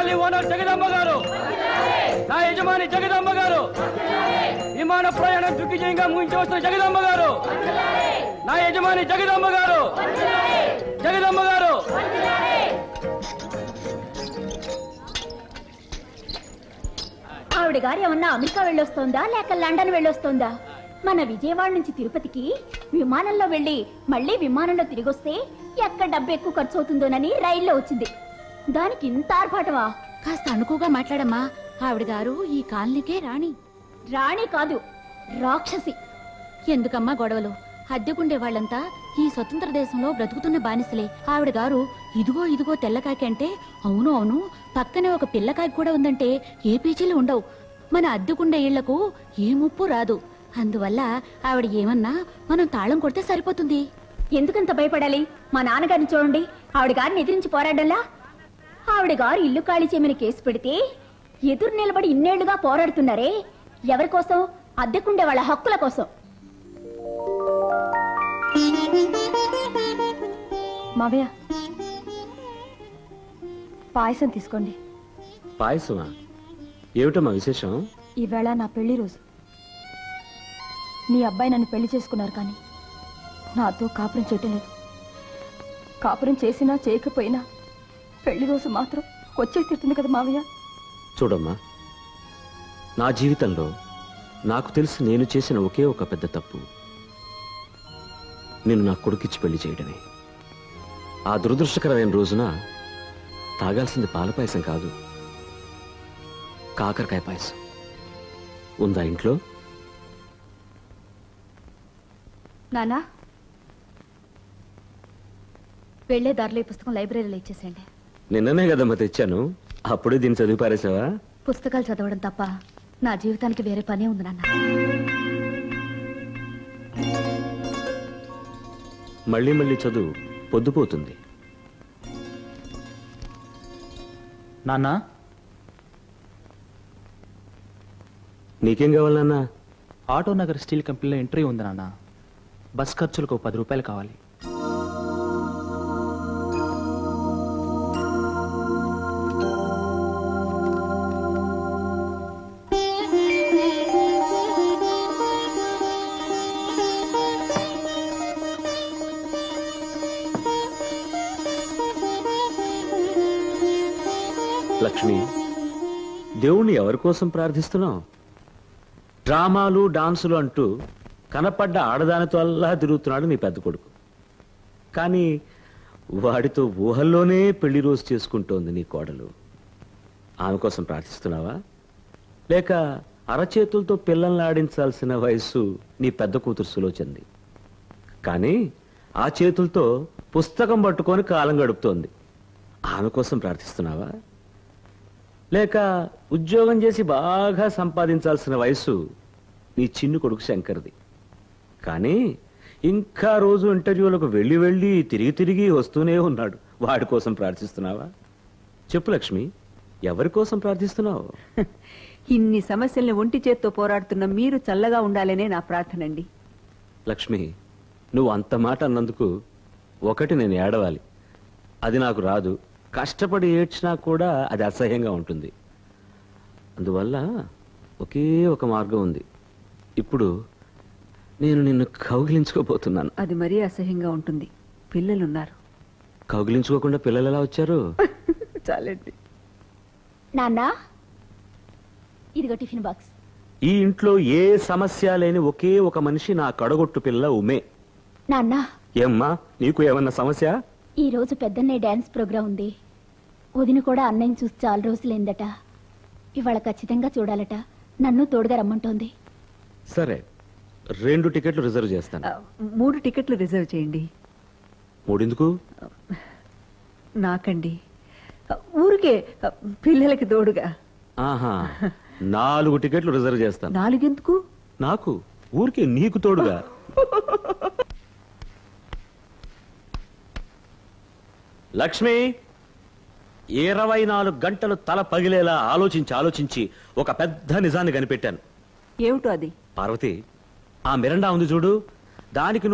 Colony owner Jagadamma గారు, నా యజమాని జగదమ్మ గారు, విమాన ప్రయాణం దిగ్విజయంగా ముగించవస్తున్న జగదమ్మ గారు, నా యజమాని జగదమ్మ గారు, జగదమ్మ గారు. ఆవిడ గారు ఏమన్నా అమెరికా వెళ్ళొస్తోందా లేక లండన్ వెళ్ళొస్తోందా? మన విజయవాడ నుంచి తిరుపతికి విమానంలో వెళ్ళి మళ్ళీ విమానంలో తిరిగొస్తే ఎక్కడ డబ్బు ఎక్కువ ఖర్చు అవుతుందోనని రైల్లో వచ్చింది. దానికి ఇంత ఆర్భాటమా? కాస్త అనుకుగా మాట్లాడమ్మా. ఆవిడ గారు ఈ కాలనీకే రాణి. రాణి కాదు, రాక్షసి. ఎందుకమ్మా గొడవలు? అద్దెకుండే వాళ్ళంతా ఈ స్వతంత్ర దేశంలో బ్రతుకుతున్న బానిసలే. ఆవిడ గారు ఇదిగో ఇదిగో తెల్లకాకి అంటే అవును అవును, పక్కనే ఒక పిల్లకాకి కూడా ఉందంటే ఏ పీచీలు ఉండవు. మన అద్దెకుండే ఇళ్లకు ఏ ముప్పు రాదు. అందువల్ల ఆవిడ ఏమన్నా మనం తాళం కొడితే సరిపోతుంది. ఎందుకంత భయపడాలి? మా నాన్నగారిని చూడండి, ఆవిడ గారిని ఎదిరించి పోరాడల్లా. ఆవిడ గారు ఇల్లు ఖాళీ చేయమని కేసు పెడితే ఎదురు నిలబడి ఇన్నేళ్లుగా పోరాడుతున్నారే. ఎవరి కోసం? అద్దెకుండే వాళ్ళ హక్కుల కోసం. మావయ్య, పాయసం తీసుకోండి. పాయసమా? ఏమిటమ్మా విశేషం? ఈవేళ నా పెళ్లి రోజు. మీ అబ్బాయి నన్ను పెళ్లి చేసుకున్నారు, కానీ నాతో కాపురం చేయటం లేదు. కాపురం చేసినా చేయకపోయినా పెళ్లి రోజు మాత్రం వచ్చే తీరుతుంది కదా మావయ్య. చూడమ్మా, నా జీవితంలో నాకు తెలిసి నేను చేసిన ఒకే ఒక పెద్ద తప్పు నేను నా కొడుకిచ్చి పెళ్లి చేయడమే. ఆ దురదృష్టకరమైన రోజున తాగాల్సింది పాల పాయసం కాదు, కాకరకాయ పాయసం. ఉందా ఇంట్లో? నానా, వెళ్లే దారిలో ఈ పుస్తకం లైబ్రరీలో ఇచ్చేసేయండి. నిన్ననే కదమ్మా తెచ్చాను, అప్పుడే దీన్ని చదివి పారేసావా? పుస్తకాలు చదవడం తప్ప నా జీవితానికి వేరే పనే ఉంది నాన్న. మళ్ళీ మళ్ళీ చదువు, పొద్దుపోతుంది. నాన్నా, నీకేం కావాలి నాన్న? ఆటో నగర్ స్టీల్ కంపెనీలో ఇంటర్వ్యూ ఉంది నాన్న. బస్ ఖర్చులకు 10 రూపాయలు కావాలి. లక్ష్మి, దేవుణ్ణి ఎవరి కోసం ప్రార్థిస్తున్నావు? డ్రామాలు డాన్సులు అంటూ కనపడ్డ ఆడదానితో అల్లా తిరుగుతున్నాడు నీ పెద్ద కొడుకు. కానీ వాడితో ఊహల్లోనే పెళ్లి రోజు చేసుకుంటోంది నీ కోడలు. ఆమె కోసం ప్రార్థిస్తున్నావా? లేక అరచేతులతో పిల్లల్ని ఆడించాల్సిన వయస్సు నీ పెద్ద కూతురు సులోచంది, కానీ ఆ చేతులతో పుస్తకం పట్టుకొని కాలం గడుపుతోంది. ఆమె కోసం ప్రార్థిస్తున్నావా? లేక ఉద్యోగం చేసి బాగా సంపాదించాల్సిన వయసు నీ చిన్ని కొడుకు శంకర్ది, కానీ ఇంకా రోజు ఇంటర్వ్యూలకు వెళ్ళి వెళ్ళి తిరిగి తిరిగి వస్తూనే ఉన్నాడు. వాడి కోసం ప్రార్థిస్తున్నావా? చెప్పు లక్ష్మి, ఎవరి కోసం ప్రార్థిస్తున్నావు? ఇన్ని సమస్యల్ని ఒంటి చేత్తో పోరాడుతున్న మీరు చల్లగా ఉండాలనే నా ప్రార్థనండి. లక్ష్మి, నువ్వు అంత మాట అన్నందుకు ఒకటి నేను ఏడవాలి, అది నాకు రాదు. కష్టపడి ఏడ్చినా కూడా అది అసహ్యంగా ఉంటుంది. అందువల్ల ఒకే ఒక మార్గం ఉంది. ఇప్పుడు నేను నిన్ను కౌగిలించుకోబోతున్నాను. అది మరీ అసహ్యంగా ఉంటుంది. పిల్లలున్నారు. కౌగిలించుకోకుండా పిల్లలు ఎలా వచ్చారు? చాలండి. నాన్న, ఇదిగో టిఫిన్ బాక్స్. ఈ ఇంట్లో ఏ సమస్య లేని ఒకే ఒక మనిషి నా కడగొట్టు పిల్ల ఉమే. నాన్న, ఏమ్మా, నీకు ఏమన్నా సమస్య? ఈ రోజు పెద్దన్నే డాన్స్ ప్రోగ్రాం ఉంది. వదిన కూడా అన్నయ్యని చూసి చాలా రోజులైందట. ఇవాళ ఖచ్చితంగా చూడాలట. నన్ను తోడుగా రమ్మంటోంది. సరే, 2 టికెట్లు రిజర్వ్ చేస్తాను. 3 టికెట్లు రిజర్వ్ చేయండి. 3 ఎందుకు? నాకండి, ఊరికే పిల్లలకి తోడుగా. ఆహా, 4 టికెట్లు రిజర్వ్ చేస్తాను. 4 ఎందుకు? నాకు ఊరికే నీకు తోడుగా. లక్ష్మి, 24 గంటలు తల పగిలేలా ఆలోచించి ఒక పెద్ద నిజాన్ని కనిపెట్టాను. ఏమిటో అది? పార్వతి, ఆ మిరండా ఉంది చూడు, దానికి